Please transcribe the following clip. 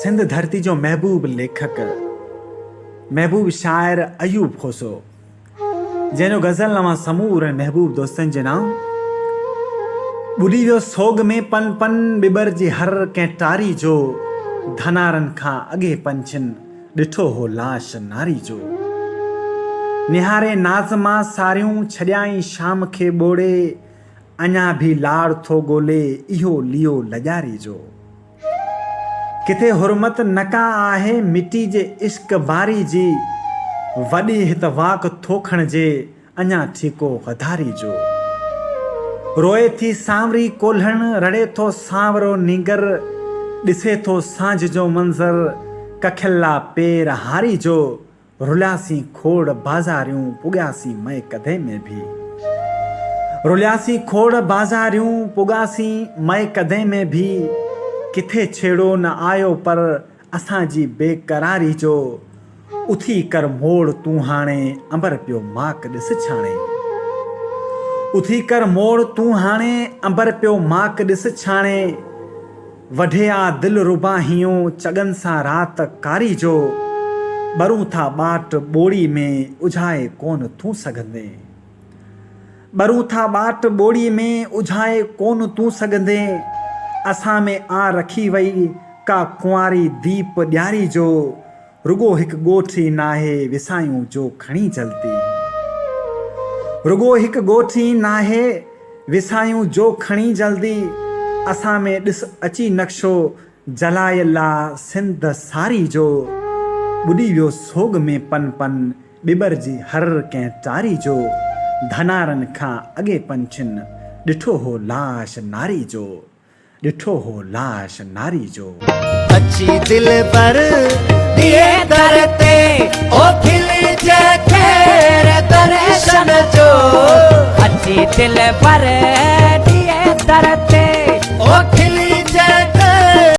सिंध धरती जो महबूब लेखक महबूब शायर अयूब खोसो जैनो गज़ल नवा समूर ऐं महबूब दोस्तनि जे नाम ॿुॾी वियो सोग में पन पन बिबर जी हर कंहिं टारी जो धनारनि खां अॻे पंछियुनि ॾिठो हो लाश नारी जो निहारे नाज़ मां सारियूं छॾियाई शाम खे ॿोड़े अञा बि लाड़ थो ॻोल्हे इहो लियो लॼारी जो किथे हुरमत नका आहे मिटी जे इश्क बारी जी वॾी हित वाक थो खणिजे अञा ठीको गदारी जो रोए थी सांवरी कोल्हण रड़े थो सांवरो नीगर ॾिसे थो सांझ जो मंज़र कखिला पेर हारी जो रुलियासीं खोड़ बाज़ारियूं पुॻियासीं मए कदे में भी रुलियासीं खोड़ बाज़ारियूं पुॻासीं मए कदे में भी किथे छेड़ो न आयो पर असांजी बेकरारी जो उथी कर मोड़ तूं हाणे अंबर पियो माक ॾिस छाणे उथी कर मोड़ तूं हाणे अंबर पियो माक ॾिस छाणे वढे आ दिल रुबाहियूं चगन सां रात कारी जो ॿरूं था ॿाट ॿोड़ी में उझाए कोन तूं सघंदे ॿरूं था ॿाट ॿोड़ी में उझाए कोन तूं सघंदे असां में आ रखी वई का कुंवारी दीप ॾियारी जो रुगो हिकु ॻोठी नाहे विसायूं जो खणी जल्दी रुगो हिकु ॻोठी नाहे विसायूं जो खणी जल्दी असां में ॾिस अची नक्शो जलायला सिंध सारी जो ॿुॾी वियो सोग में पन पन बिबर जी हर कंहिं टारी जो धनारनि खां अॻे पंछियुनि ॾिठो हो लाश नारी जो ॾिठो हो लाश नारी जो अच्छी दिल पर दिए करते ओ खिल जे खैर दर्शन जो अच्छी दिल पर दिए करते ओ